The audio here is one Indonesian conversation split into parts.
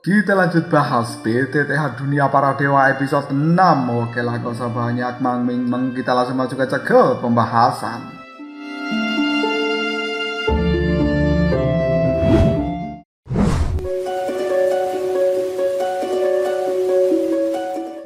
Kita lanjut bahas BTTH Dunia Para Dewa episode 6. Oke lah, gak usah banyak mangming, kita langsung masuk aja ke pembahasan.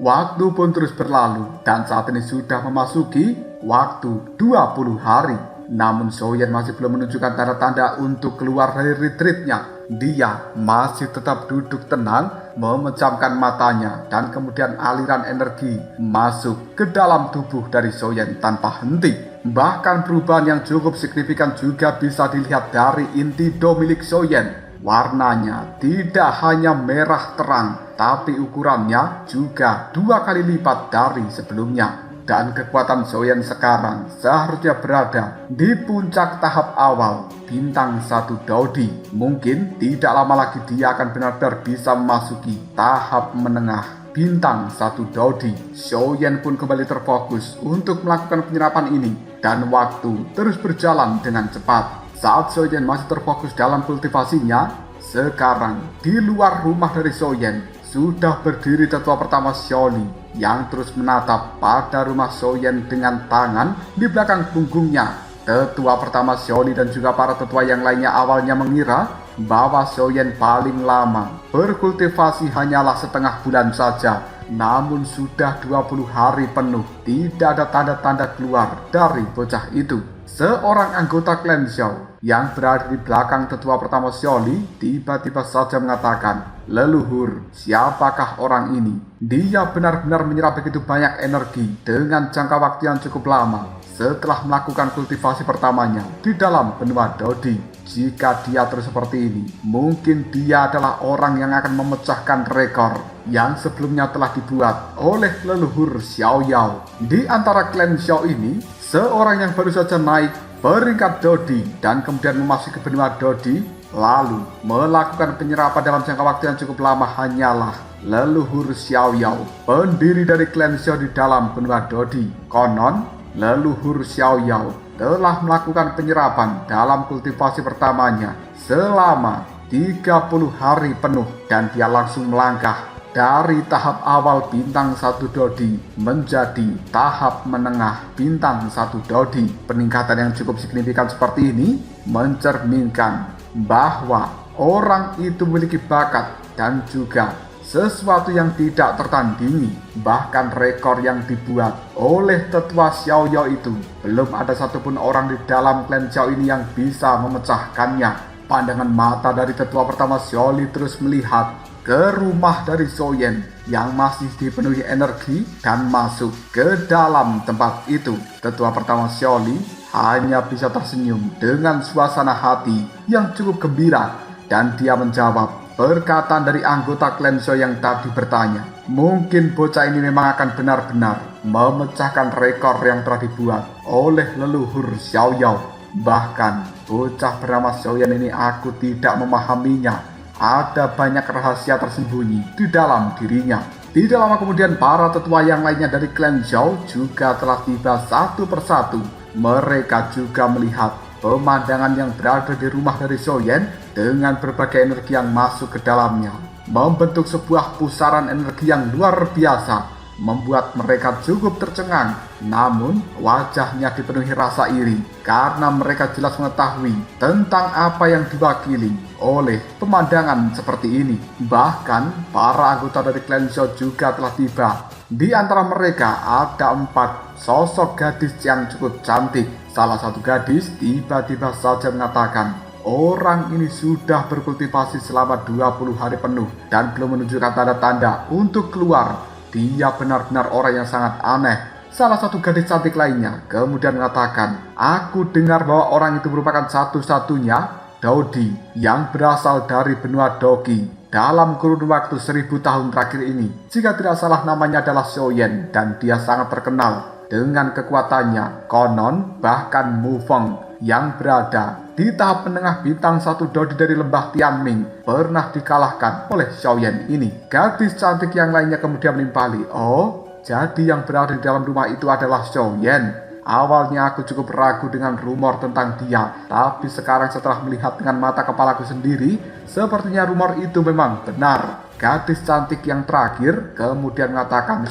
Waktu pun terus berlalu dan saat ini sudah memasuki waktu 20 hari. Namun Soyen masih belum menunjukkan tanda-tanda untuk keluar dari retreatnya. Dia masih tetap duduk tenang, memejamkan matanya, dan kemudian aliran energi masuk ke dalam tubuh dari Soyen tanpa henti. Bahkan perubahan yang cukup signifikan juga bisa dilihat dari inti do milik Soyen. Warnanya tidak hanya merah terang, tapi ukurannya juga 2 kali lipat dari sebelumnya. Dan kekuatan Soyen sekarang seharusnya berada di puncak tahap awal bintang 1 Dodi. Mungkin tidak lama lagi dia akan benar-benar bisa memasuki tahap menengah bintang 1 Dodi. Soyen pun kembali terfokus untuk melakukan penyerapan ini dan waktu terus berjalan dengan cepat. Saat Soyen masih terfokus dalam kultivasinya, sekarang di luar rumah dari Soyen sudah berdiri tetua pertama Xiaoli yang terus menatap pada rumah Soyen dengan tangan di belakang punggungnya. Tetua pertama Xiaoli dan juga para tetua yang lainnya awalnya mengira bahwa Soyen paling lama berkultivasi hanyalah setengah bulan saja. Namun sudah 20 hari penuh tidak ada tanda-tanda keluar dari bocah itu. Seorang anggota klan Xiao yang berada di belakang tetua pertama Xiaoli tiba-tiba saja mengatakan, "Leluhur, siapakah orang ini? Dia benar-benar menyerap begitu banyak energi dengan jangka waktu yang cukup lama setelah melakukan kultivasi pertamanya di dalam benua Dodi. Jika dia terus seperti ini, mungkin dia adalah orang yang akan memecahkan rekor yang sebelumnya telah dibuat oleh leluhur Xiao Yao." Di antara klan Xiao ini, seorang yang baru saja naik peringkat Dodi dan kemudian memasuki benua Dodi lalu melakukan penyerapan dalam jangka waktu yang cukup lama hanyalah leluhur Xiao Yao, pendiri dari klan Xiao di dalam benua Dodi. Konon, leluhur Xiao Yao telah melakukan penyerapan dalam kultivasi pertamanya selama 30 hari penuh dan dia langsung melangkah dari tahap awal bintang 1 Dodi menjadi tahap menengah bintang 1 Dodi. Peningkatan yang cukup signifikan seperti ini mencerminkan bahwa orang itu memiliki bakat dan juga sesuatu yang tidak tertandingi. Bahkan rekor yang dibuat oleh tetua Xiao Yao itu belum ada satupun orang di dalam klan Xiao ini yang bisa memecahkannya. Pandangan mata dari tetua pertama Xiaoli terus melihat ke rumah dari Soyen yang masih dipenuhi energi dan masuk ke dalam tempat itu. Tetua pertama Xiaoli hanya bisa tersenyum dengan suasana hati yang cukup gembira dan dia menjawab perkataan dari anggota klan Xiao yang tadi bertanya. Mungkin bocah ini memang akan benar-benar memecahkan rekor yang telah dibuat oleh leluhur Xiao Yao. Bahkan bocah bernama Soyen ini aku tidak memahaminya. Ada banyak rahasia tersembunyi di dalam dirinya. Tidak lama kemudian para tetua yang lainnya dari klan Zhao juga telah tiba satu persatu. Mereka juga melihat pemandangan yang berada di rumah dari Soyen dengan berbagai energi yang masuk ke dalamnya, membentuk sebuah pusaran energi yang luar biasa, membuat mereka cukup tercengang. Namun wajahnya dipenuhi rasa iri karena mereka jelas mengetahui tentang apa yang diwakili oleh pemandangan seperti ini. Bahkan para anggota dari klan Zhao juga telah tiba. Di antara mereka ada 4 sosok gadis yang cukup cantik. Salah satu gadis tiba-tiba saja mengatakan, orang ini sudah berkultivasi selama 20 hari penuh dan belum menunjukkan tanda-tanda untuk keluar. Dia benar-benar orang yang sangat aneh. Salah satu gadis cantik lainnya kemudian mengatakan, aku dengar bahwa orang itu merupakan satu-satunya Dodi yang berasal dari benua Doki dalam kurun waktu 1000 tahun terakhir ini. Jika tidak salah namanya adalah Soyen dan dia sangat terkenal dengan kekuatannya. Konon bahkan Mu Feng yang berada di tahap menengah bintang 1 Dodi dari lembah Tianming pernah dikalahkan oleh Xiaoyan ini. Gadis cantik yang lainnya kemudian menimpali, oh, jadi yang berada di dalam rumah itu adalah Xiaoyan. Awalnya aku cukup ragu dengan rumor tentang dia, tapi sekarang setelah melihat dengan mata kepalaku sendiri, sepertinya rumor itu memang benar. gadis cantik yang terakhir, kemudian mengatakan,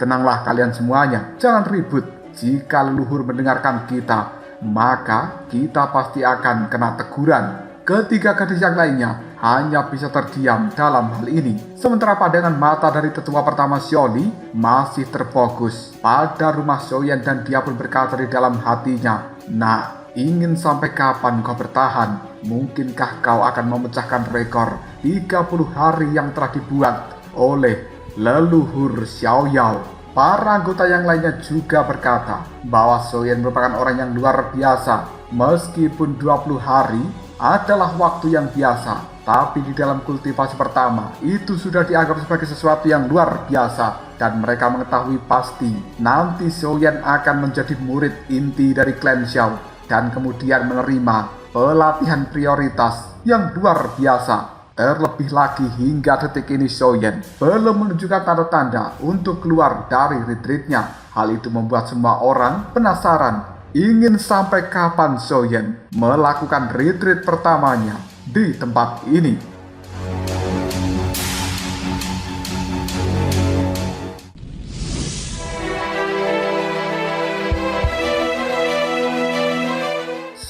tenanglah kalian semuanya, jangan ribut. Jika leluhur mendengarkan kita, maka kita pasti akan kena teguran. Ketiga gadis yang lainnya hanya bisa terdiam dalam hal ini. Sementara pandangan mata dari tetua pertama Xiaoli masih terfokus pada rumah Xiaoyan dan dia pun berkata di dalam hatinya, "Nah, ingin sampai kapan kau bertahan? Mungkinkah kau akan memecahkan rekor 30 hari yang telah dibuat oleh leluhur Xiaoyao?" Para anggota yang lainnya juga berkata bahwa Xiaoyan merupakan orang yang luar biasa. Meskipun 20 hari adalah waktu yang biasa, tapi di dalam kultivasi pertama itu sudah dianggap sebagai sesuatu yang luar biasa. Dan mereka mengetahui pasti nanti Xiaoyan akan menjadi murid inti dari klan Xiao dan kemudian menerima pelatihan prioritas yang luar biasa. Terlebih lagi hingga detik ini Xiaoyan belum menunjukkan tanda-tanda untuk keluar dari retreatnya. Hal itu membuat semua orang penasaran, ingin sampai kapan Xiaoyan melakukan retreat pertamanya di tempat ini.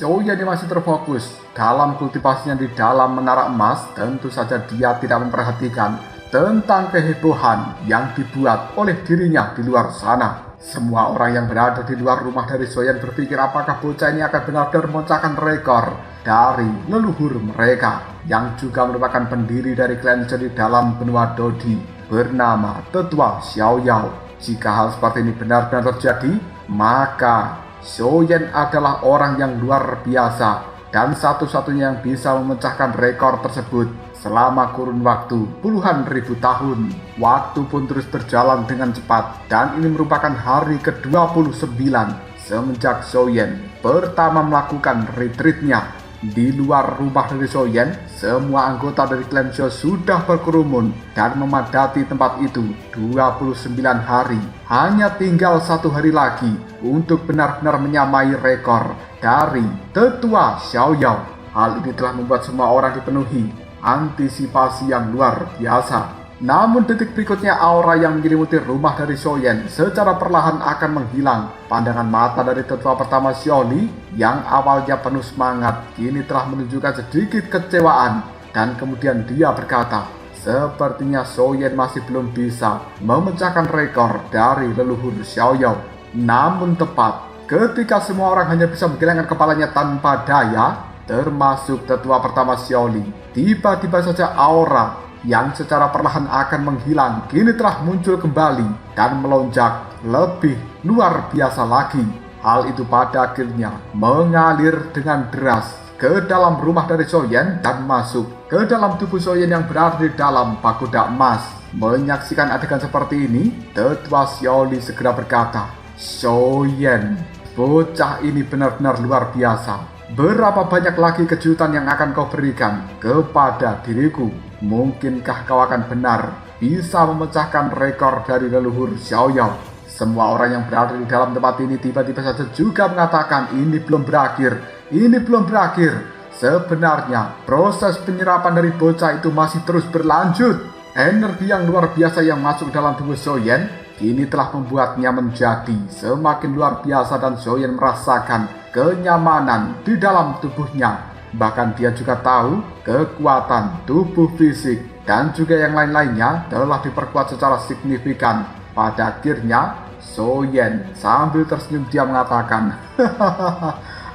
Xiaoyan yang masih terfokus dalam kultivasinya di dalam menara emas. Tentu saja dia tidak memperhatikan tentang kehebohan yang dibuat oleh dirinya di luar sana. Semua orang yang berada di luar rumah dari Xiaoyan berpikir apakah bocah ini akan benar-benar memecahkan rekor dari leluhur mereka yang juga merupakan pendiri dari klan Xiao di dalam benua Dodi bernama Tetua Xiaoyao. Jika hal seperti ini benar-benar terjadi, maka Xiaoyan adalah orang yang luar biasa dan satu-satunya yang bisa memecahkan rekor tersebut selama kurun waktu puluhan ribu tahun. Waktu pun terus berjalan dengan cepat dan ini merupakan hari ke-29 semenjak Xiaoyan pertama melakukan retreatnya. Di luar rumah dari Xiaoyan, semua anggota dari klan Xiao sudah berkerumun dan memadati tempat itu 29 hari. Hanya tinggal 1 hari lagi untuk benar-benar menyamai rekor dari Tetua Xiaoyao. Hal ini telah membuat semua orang dipenuhi antisipasi yang luar biasa. Namun detik berikutnya aura yang menyelimuti rumah dari Xiaoyan secara perlahan akan menghilang. Pandangan mata dari tetua pertama Xiaoli yang awalnya penuh semangat kini telah menunjukkan sedikit kecewaan. Dan kemudian dia berkata, sepertinya Xiaoyan masih belum bisa memecahkan rekor dari leluhur Xiaoyao. Namun tepat ketika semua orang hanya bisa menggelengkan kepalanya tanpa daya, termasuk tetua pertama Xiaoli, tiba-tiba saja aura yang secara perlahan akan menghilang kini telah muncul kembali dan melonjak lebih luar biasa lagi. Hal itu pada akhirnya mengalir dengan deras ke dalam rumah dari Xiaoyan dan masuk ke dalam tubuh Xiaoyan yang berada di dalam pagoda emas. Menyaksikan adegan seperti ini, tetua Xiaoli segera berkata, "Xiaoyan, bocah ini benar-benar luar biasa. Berapa banyak lagi kejutan yang akan kau berikan kepada diriku? Mungkinkah kau akan benar bisa memecahkan rekor dari leluhur Xiaoyao?" Semua orang yang berada di dalam tempat ini tiba-tiba saja juga mengatakan ini belum berakhir, ini belum berakhir. Sebenarnya proses penyerapan dari bocah itu masih terus berlanjut. Energi yang luar biasa yang masuk dalam tubuh Xiaoyan kini telah membuatnya menjadi semakin luar biasa dan Xiaoyan merasakan kenyamanan di dalam tubuhnya. Bahkan dia juga tahu kekuatan tubuh fisik dan juga yang lain-lainnya telah diperkuat secara signifikan. Pada akhirnya Xiaoyan sambil tersenyum dia mengatakan,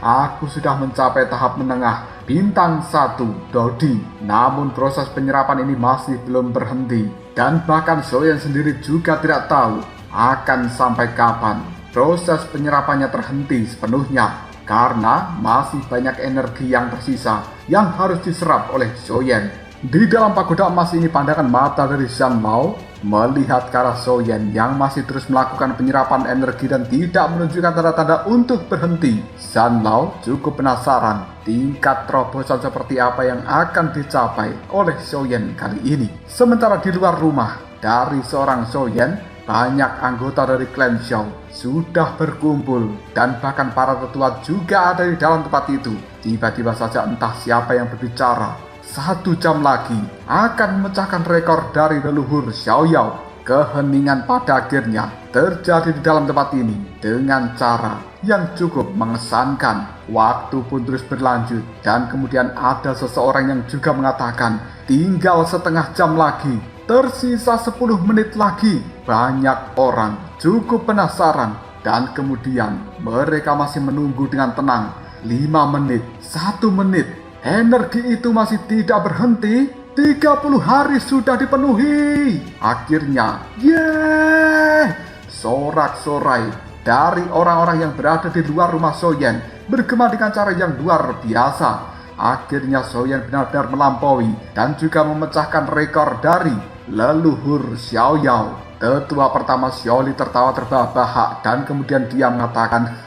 "Aku sudah mencapai tahap menengah bintang 1 Dodi." Namun proses penyerapan ini masih belum berhenti. Dan bahkan Xiaoyan sendiri juga tidak tahu akan sampai kapan proses penyerapannya terhenti sepenuhnya. Karena masih banyak energi yang tersisa yang harus diserap oleh Xiaoyan. Di dalam pagoda emas ini pandangan mata dari Zhan Lao melihat ke arah Xiaoyan yang masih terus melakukan penyerapan energi dan tidak menunjukkan tanda-tanda untuk berhenti. Zhan Lao cukup penasaran tingkat terobosan seperti apa yang akan dicapai oleh Xiaoyan kali ini. Sementara di luar rumah dari seorang Xiaoyan, banyak anggota dari klan Xiao sudah berkumpul dan bahkan para tetua juga ada di dalam tempat itu. Tiba-tiba saja entah siapa yang berbicara. 1 jam lagi akan memecahkan rekor dari leluhur Xiaoyao. Keheningan pada akhirnya terjadi di dalam tempat ini dengan cara yang cukup mengesankan. Waktu pun terus berlanjut dan kemudian ada seseorang yang juga mengatakan tinggal setengah jam lagi, tersisa 10 menit lagi. Banyak orang cukup penasaran dan kemudian mereka masih menunggu dengan tenang. 5 menit, 1 menit, energi itu masih tidak berhenti. 30 hari sudah dipenuhi. Akhirnya, yeay! Sorak-sorai dari orang-orang yang berada di luar rumah Soyen bergema dengan cara yang luar biasa. Akhirnya Soyen benar-benar melampaui dan juga memecahkan rekor dari leluhur Xiaoyao. Tetua pertama Xiaoli tertawa terbahak-bahak dan kemudian dia mengatakan,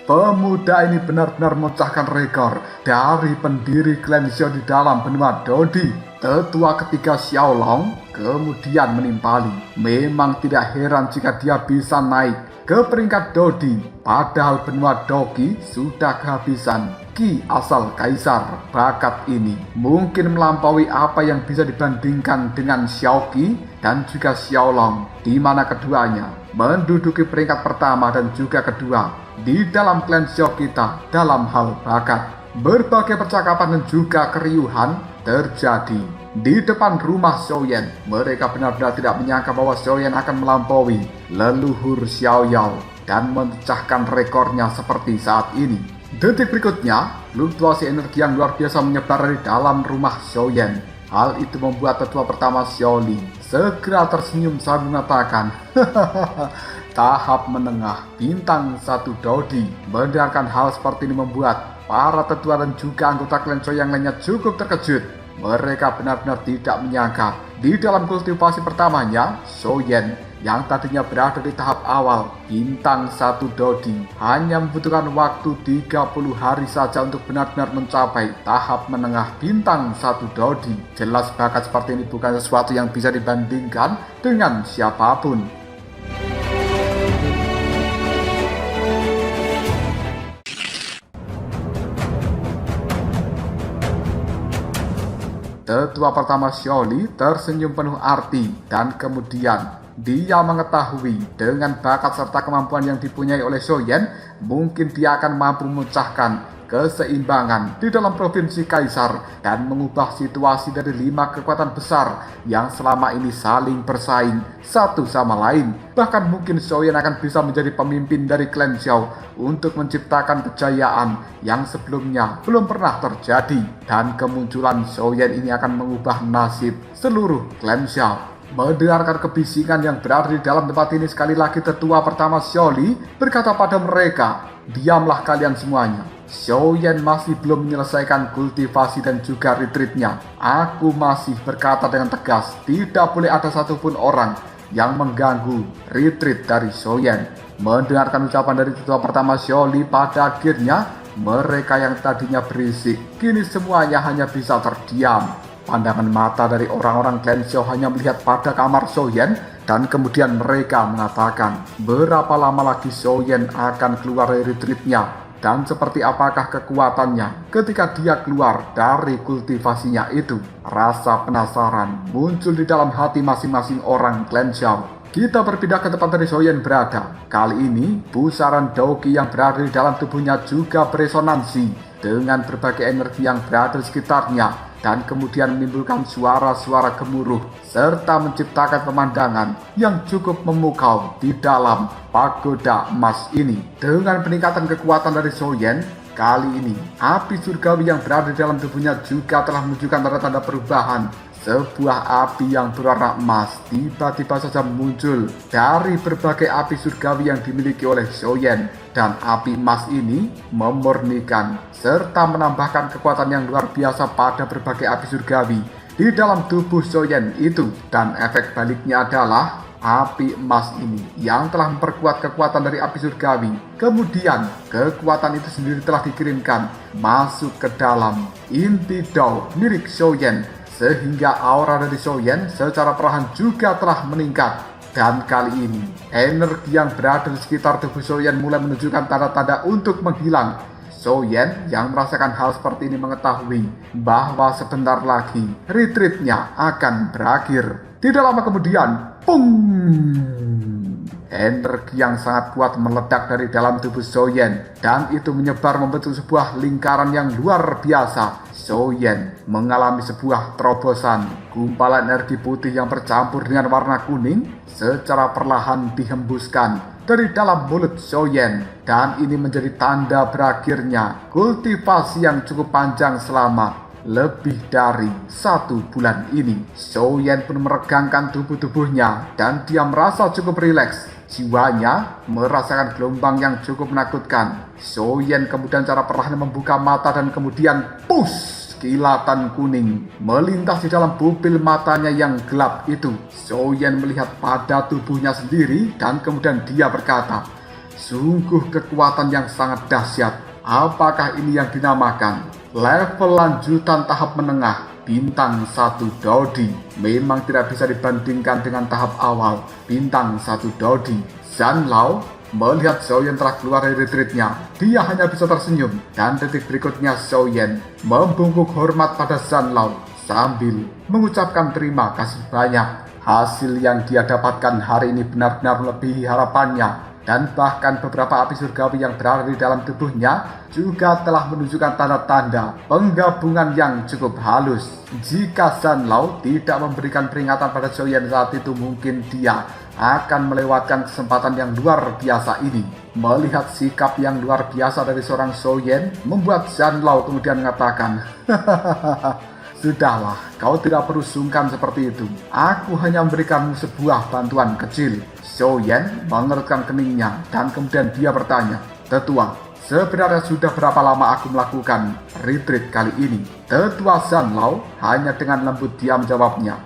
pemuda ini benar-benar memecahkan rekor dari pendiri klan Xiao di dalam benua Dodi. Tetua ketiga Xiaolong kemudian menimpali. Memang tidak heran jika dia bisa naik ke peringkat Dodi, padahal benua Doki sudah kehabisan ki asal kaisar. Bakat ini mungkin melampaui apa yang bisa dibandingkan dengan Xiaoqi dan juga Xiaolong, di mana keduanya menduduki peringkat pertama dan juga kedua di dalam klan Xiao kita dalam hal bakat. Berbagai percakapan dan juga keriuhan terjadi di depan rumah Soyen. Mereka benar-benar tidak menyangka bahwa Soyen akan melampaui leluhur Xiaoyao dan memecahkan rekornya seperti saat ini. Detik berikutnya, fluktuasi energi yang luar biasa menyebar dari dalam rumah Soyen. Hal itu membuat tetua pertama Xiaoli segera tersenyum sambil mengatakan, tahap menengah bintang 1 Dodi. Mendengarkan hal seperti ini membuat para tetua dan juga anggota klan Chou yang lainnya cukup terkejut. Mereka benar-benar tidak menyangka di dalam kultivasi pertamanya, Soyen yang tadinya berada di tahap awal bintang 1 Dodi hanya membutuhkan waktu 30 hari saja untuk benar-benar mencapai tahap menengah bintang 1 Dodi. Jelas bakat seperti ini bukan sesuatu yang bisa dibandingkan dengan siapapun. Tetua pertama Xiaoli tersenyum penuh arti dan kemudian dia mengetahui dengan bakat serta kemampuan yang dipunyai oleh Soyen, mungkin dia akan mampu memecahkan keseimbangan di dalam provinsi Kaisar dan mengubah situasi dari 5 kekuatan besar yang selama ini saling bersaing satu sama lain. Bahkan mungkin Soyen akan bisa menjadi pemimpin dari klan Xiao untuk menciptakan kejayaan yang sebelumnya belum pernah terjadi. Dan kemunculan Soyen ini akan mengubah nasib seluruh klan Xiao. Mendengarkan kebisingan yang berada di dalam tempat ini, sekali lagi tetua pertama Xiaoli berkata pada mereka, diamlah kalian semuanya. Soyen masih belum menyelesaikan kultivasi dan juga retreatnya. Aku masih berkata dengan tegas, tidak boleh ada satupun orang yang mengganggu retreat dari Soyen. Mendengarkan ucapan dari tetua pertama Xiaoli, pada akhirnya mereka yang tadinya berisik kini semuanya hanya bisa terdiam. Pandangan mata dari orang-orang klan Xiao hanya melihat pada kamar Soyen dan kemudian mereka mengatakan, berapa lama lagi Soyen akan keluar dari retreatnya dan seperti apakah kekuatannya ketika dia keluar dari kultivasinya itu. Rasa penasaran muncul di dalam hati masing-masing orang klan Xiao. Kita berpindah ke tempat dari Soyen berada. Kali ini pusaran Daoqi yang berada di dalam tubuhnya juga beresonansi dengan berbagai energi yang berada di sekitarnya dan kemudian menimbulkan suara-suara gemuruh serta menciptakan pemandangan yang cukup memukau di dalam pagoda emas ini. Dengan peningkatan kekuatan dari Soyen, kali ini api surgawi yang berada di dalam tubuhnya juga telah menunjukkan tanda-tanda perubahan. Sebuah api yang berwarna emas tiba-tiba saja muncul dari berbagai api surgawi yang dimiliki oleh Soyen, dan api emas ini memurnikan serta menambahkan kekuatan yang luar biasa pada berbagai api surgawi di dalam tubuh Soyen itu. Dan efek baliknya adalah api emas ini yang telah memperkuat kekuatan dari api surgawi. Kemudian kekuatan itu sendiri telah dikirimkan masuk ke dalam inti Dao milik Soyen, sehingga aura dari Soyen secara perlahan juga telah meningkat. Dan kali ini energi yang berada di sekitar tubuh Soyen mulai menunjukkan tanda-tanda untuk menghilang. Soyen yang merasakan hal seperti ini mengetahui bahwa sebentar lagi retreatnya akan berakhir. Tidak lama kemudian, pung! Energi yang sangat kuat meledak dari dalam tubuh Soyen dan itu menyebar membentuk sebuah lingkaran yang luar biasa. Soyen mengalami sebuah terobosan. Gumpalan energi putih yang bercampur dengan warna kuning secara perlahan dihembuskan dari dalam mulut Soyen dan ini menjadi tanda berakhirnya kultivasi yang cukup panjang selama lebih dari 1 bulan ini. Soyen pun meregangkan tubuhnya dan dia merasa cukup rileks. Jiwanya merasakan gelombang yang cukup menakutkan. Soyen kemudian secara perlahan membuka mata dan kemudian push! Kilatan kuning melintas di dalam pupil matanya yang gelap itu. Soyen melihat pada tubuhnya sendiri dan kemudian dia berkata, "Sungguh kekuatan yang sangat dahsyat. Apakah ini yang dinamakan level lanjutan tahap menengah bintang 1 Dodi? Memang tidak bisa dibandingkan dengan tahap awal bintang 1 Dodi." Zanlao melihat Soyen telah keluar dari retreatnya. Dia hanya bisa tersenyum dan detik berikutnya Soyen membungkuk hormat pada Zanlao sambil mengucapkan terima kasih banyak. Hasil yang dia dapatkan hari ini benar-benar melebihi harapannya. Dan bahkan beberapa api surgawi yang berada di dalam tubuhnya juga telah menunjukkan tanda-tanda penggabungan yang cukup halus. Jika Zanlao tidak memberikan peringatan pada Soyen saat itu, mungkin dia akan melewatkan kesempatan yang luar biasa ini. Melihat sikap yang luar biasa dari seorang Soyen membuat Zanlao kemudian mengatakan, "Sudahlah, kau tidak perlu sungkan seperti itu. Aku hanya memberikanmu sebuah bantuan kecil." Soyen mengerutkan keningnya dan kemudian dia bertanya, "Tetua, sebenarnya sudah berapa lama aku melakukan retreat kali ini?" Tetua Zanlao hanya dengan lembut diam jawabnya,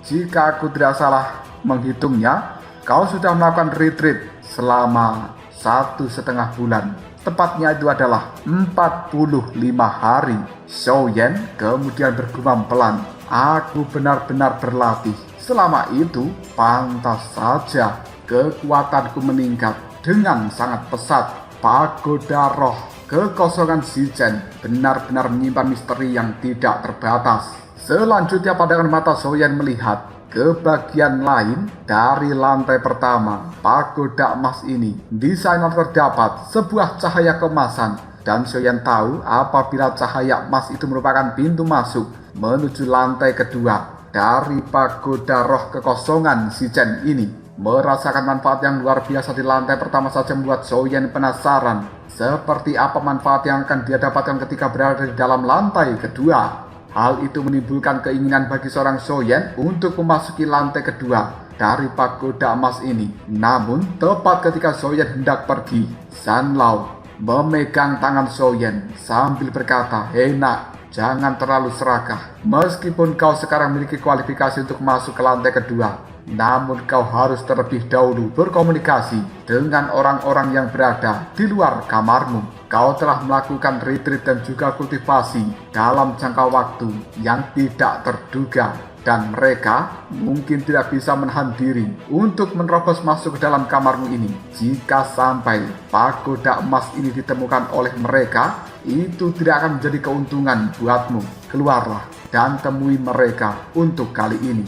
"Jika aku tidak salah menghitungnya, kau sudah melakukan retreat selama 1,5 bulan. Tepatnya itu adalah 45 hari. Soyen kemudian bergumam pelan, "Aku benar-benar berlatih. Selama itu, pantas saja kekuatanku meningkat dengan sangat pesat. Pagoda roh kekosongan Shijen benar-benar menyimpan misteri yang tidak terbatas." Selanjutnya pandangan mata Soyen melihat ke bagian lain dari lantai pertama pagoda emas ini. Di sana terdapat sebuah cahaya kemasan dan Soyen tahu apabila cahaya emas itu merupakan pintu masuk menuju lantai kedua dari pagoda roh kekosongan Shijen ini. Merasakan manfaat yang luar biasa di lantai pertama saja membuat Soyen penasaran seperti apa manfaat yang akan dia dapatkan ketika berada di dalam lantai kedua. Hal itu menimbulkan keinginan bagi seorang Soyen untuk memasuki lantai kedua dari pagoda emas ini. Namun tepat ketika Soyen hendak pergi, Zanlao memegang tangan Soyen sambil berkata, "Hei nak, jangan terlalu serakah. Meskipun kau sekarang memiliki kualifikasi untuk masuk ke lantai kedua, namun kau harus terlebih dahulu berkomunikasi dengan orang-orang yang berada di luar kamarmu. Kau telah melakukan retreat dan juga kultivasi dalam jangka waktu yang tidak terduga dan mereka mungkin tidak bisa menahan diri untuk menerobos masuk ke dalam kamarmu ini. Jika sampai pagoda emas ini ditemukan oleh mereka, itu tidak akan menjadi keuntungan buatmu. Keluarlah dan temui mereka untuk kali ini."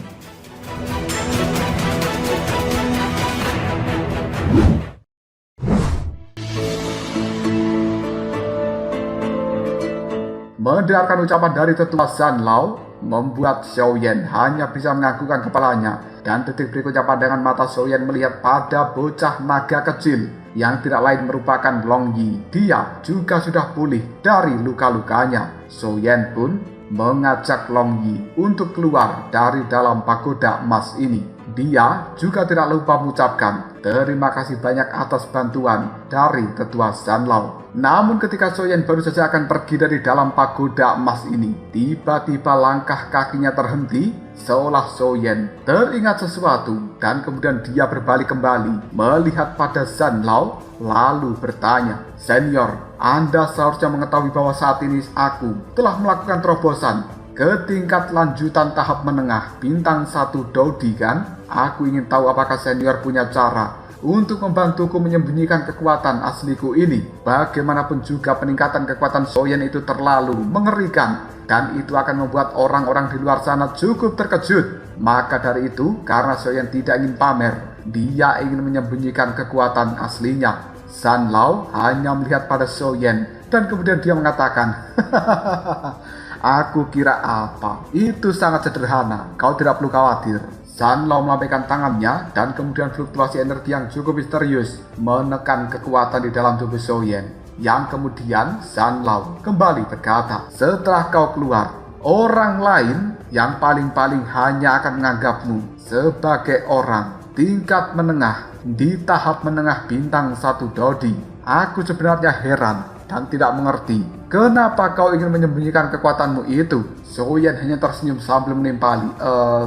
Mendengarkan ucapan dari tetua Zanlao membuat Soyen hanya bisa menganggukkan kepalanya dan detik berikutnya pandangan mata Soyen melihat pada bocah naga kecil yang tidak lain merupakan Long Yi. Dia juga sudah pulih dari luka-lukanya. Soyen pun mengajak Long Yi untuk keluar dari dalam pagoda emas ini. Dia juga tidak lupa mengucapkan terima kasih banyak atas bantuan dari tetua Zanlao. Namun ketika Soyen baru saja akan pergi dari dalam pagoda emas ini, tiba-tiba langkah kakinya terhenti seolah Soyen teringat sesuatu dan kemudian dia berbalik kembali melihat pada Zanlao lalu bertanya, "Senior, Anda seharusnya mengetahui bahwa saat ini aku telah melakukan terobosan ke tingkat lanjutan tahap menengah bintang 1 Dodi kan? Aku ingin tahu apakah senior punya cara untuk membantuku menyembunyikan kekuatan asliku ini. Bagaimanapun juga peningkatan kekuatan Soyen itu terlalu mengerikan, dan itu akan membuat orang-orang di luar sana cukup terkejut. Maka dari itu, karena Soyen tidak ingin pamer, dia ingin menyembunyikan kekuatan aslinya. Zhan Lao hanya melihat pada Soyen dan kemudian dia mengatakan, "Aku kira apa? Itu sangat sederhana, kau tidak perlu khawatir." Zhan Lao melambaikan tangannya dan kemudian fluktuasi energi yang cukup misterius menekan kekuatan di dalam tubuh Soyen. Yang kemudian Zhan Lao kembali berkata, "Setelah kau keluar, orang lain yang paling-paling hanya akan menganggapmu sebagai orang tingkat menengah di tahap menengah bintang 1 Dodi. Aku sebenarnya heran dan tidak mengerti kenapa kau ingin menyembunyikan kekuatanmu itu." Soyen hanya tersenyum sambil menimpali,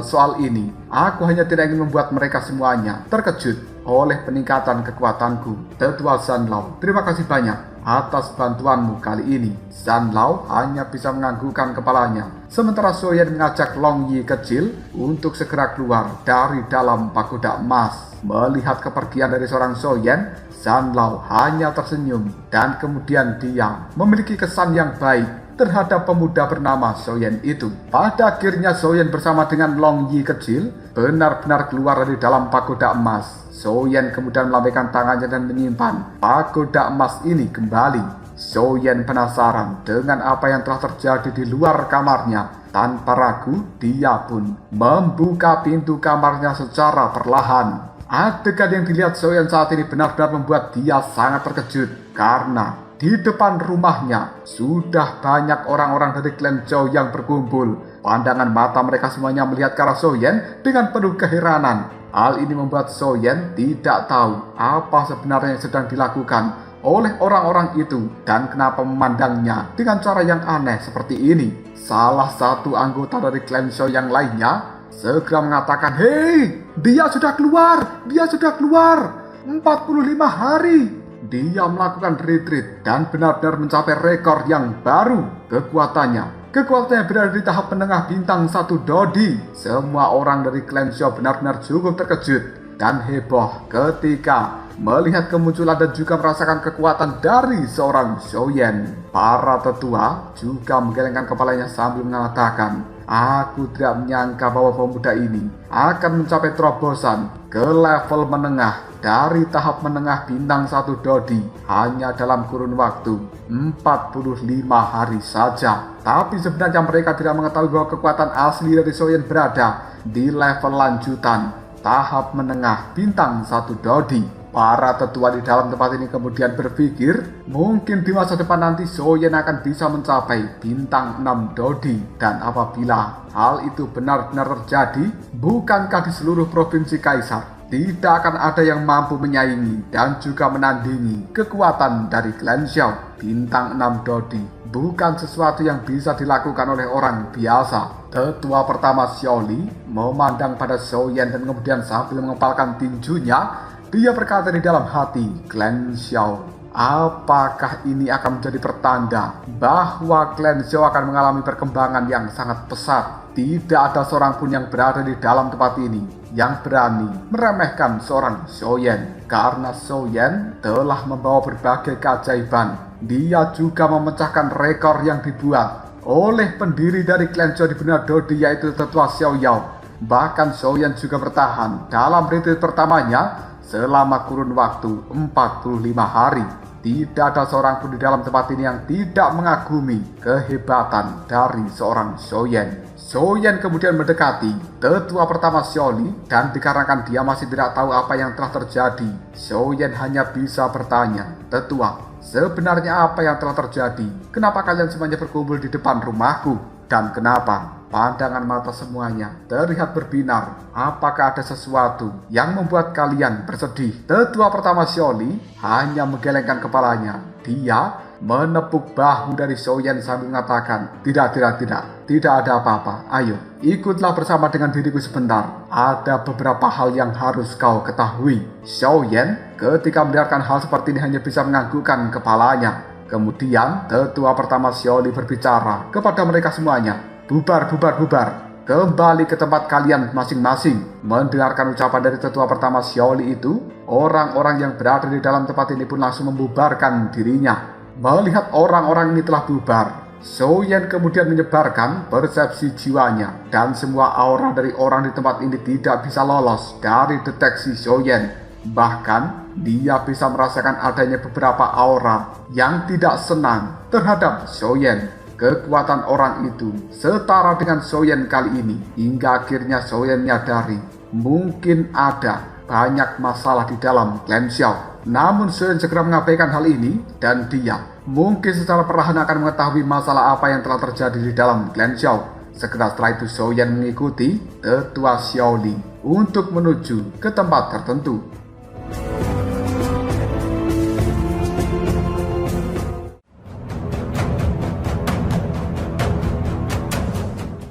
soal ini, aku hanya tidak ingin membuat mereka semuanya terkejut oleh peningkatan kekuatanku. Tetua Zhan Lao, terima kasih banyak atas bantuanmu kali ini. Zhan Lao hanya bisa menganggukkan kepalanya, sementara Soyen mengajak Long Yi kecil untuk segera keluar dari dalam pagoda emas. Melihat kepergian dari seorang Soyen, Zhan Lao hanya tersenyum dan kemudian dia memiliki kesan yang baik terhadap pemuda bernama Soyen itu. Pada akhirnya Soyen bersama dengan Long Yi kecil benar-benar keluar dari dalam pagoda emas. Soyen kemudian melambaikan tangannya dan menyimpan pagoda emas ini kembali. Soyen penasaran dengan apa yang telah terjadi di luar kamarnya. Tanpa ragu, dia pun membuka pintu kamarnya secara perlahan. Adegan yang dilihat Soyen saat ini benar-benar membuat dia sangat terkejut, karena di depan rumahnya sudah banyak orang-orang dari klan Zhou yang berkumpul. Pandangan mata mereka semuanya melihat ke arah Soyen dengan penuh keheranan. Hal ini membuat Soyen tidak tahu apa sebenarnya yang sedang dilakukan oleh orang-orang itu dan kenapa memandangnya dengan cara yang aneh seperti ini. Salah satu anggota dari klan Zhou yang lainnya segera mengatakan, "Hei, dia sudah keluar, dia sudah keluar. 45 hari. Dia melakukan retreat dan benar-benar mencapai rekor yang baru kekuatannya. Kekuatannya berada di tahap menengah bintang 1 Dodi." Semua orang dari klan Zhou benar-benar cukup terkejut dan heboh ketika melihat kemunculan dan juga merasakan kekuatan dari seorang Soyen. Para tetua juga menggelengkan kepalanya sambil mengatakan, "Aku tidak menyangka bahwa pemuda ini akan mencapai terobosan ke level menengah dari tahap menengah bintang 1 Dodi hanya dalam kurun waktu 45 hari saja." Tapi sebenarnya mereka tidak mengetahui bahwa kekuatan asli dari Soyen berada di level lanjutan tahap menengah bintang 1 Dodi. Para tetua di dalam tempat ini kemudian berpikir, mungkin di masa depan nanti Soyen akan bisa mencapai bintang 6 Dodi. Dan apabila hal itu benar-benar terjadi, bukankah di seluruh provinsi Kaisar tidak akan ada yang mampu menyaingi dan juga menandingi kekuatan dari klan Zhou? Bintang 6 Dodi bukan sesuatu yang bisa dilakukan oleh orang biasa. Tetua pertama Xiaoli memandang pada Soyen dan kemudian sambil mengepalkan tinjunya, dia berkata di dalam hati, "Klan Zhou, apakah ini akan menjadi pertanda bahwa klan Zhou akan mengalami perkembangan yang sangat pesat? Tidak ada seorang pun yang berada di dalam tempat ini yang berani meremehkan seorang Soyen, karena Soyen telah membawa berbagai keajaiban. Dia juga memecahkan rekor yang dibuat oleh pendiri dari klan Zhou di benua Dodi, yaitu Tetua Xiao Yao. Bahkan Soyen juga bertahan dalam retreat pertamanya selama kurun waktu 45 hari. Tidak ada seorang pun di dalam tempat ini yang tidak mengagumi kehebatan dari seorang Soyen. Soyen kemudian mendekati tetua pertama Xiaoli dan dikarenakan dia masih tidak tahu apa yang telah terjadi, Soyen hanya bisa bertanya, "Tetua, sebenarnya apa yang telah terjadi? Kenapa kalian semuanya berkumpul di depan rumahku? Dan kenapa pandangan mata semuanya terlihat berbinar? Apakah ada sesuatu yang membuat kalian bersedih?" Tetua pertama Xiaoli hanya menggelengkan kepalanya. Dia menepuk bahu dari Soyen sambil mengatakan, Tidak ada apa-apa. Ayo, ikutlah bersama dengan diriku sebentar. Ada beberapa hal yang harus kau ketahui." Soyen ketika mendengarkan hal seperti ini hanya bisa menganggukkan kepalanya. Kemudian tetua pertama Xiaoli berbicara kepada mereka semuanya, bubar, bubar, bubar. Kembali ke tempat kalian masing-masing." Mendengarkan ucapan dari tetua pertama Xiaoli itu, orang-orang yang berada di dalam tempat ini pun langsung membubarkan dirinya. Melihat orang-orang ini telah bubar, Zhou Yan kemudian menyebarkan persepsi jiwanya, dan semua aura dari orang di tempat ini tidak bisa lolos dari deteksi Zhou Yan. Bahkan dia bisa merasakan adanya beberapa aura yang tidak senang terhadap Zhou Yan. Kekuatan orang itu setara dengan Zhou Yan kali ini, hingga akhirnya Zhou Yan menyadari mungkin ada banyak masalah di dalam klan Xiao. Namun Zhou Yan segera mengabaikan hal ini dan dia mungkin secara perlahan akan mengetahui masalah apa yang telah terjadi di dalam klan Xiao. Segera setelah itu Zhou Yan mengikuti tetua Xiaoli untuk menuju ke tempat tertentu.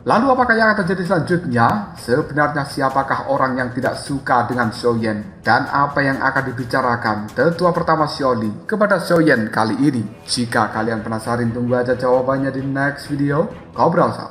Lalu apakah yang akan terjadi selanjutnya? Sebenarnya siapakah orang yang tidak suka dengan Zhou Yan? Dan apa yang akan dibicarakan tetua pertama Xiaoli kepada Zhou Yan kali ini? Jika kalian penasaran, tunggu aja jawabannya di next video. Ngobrol.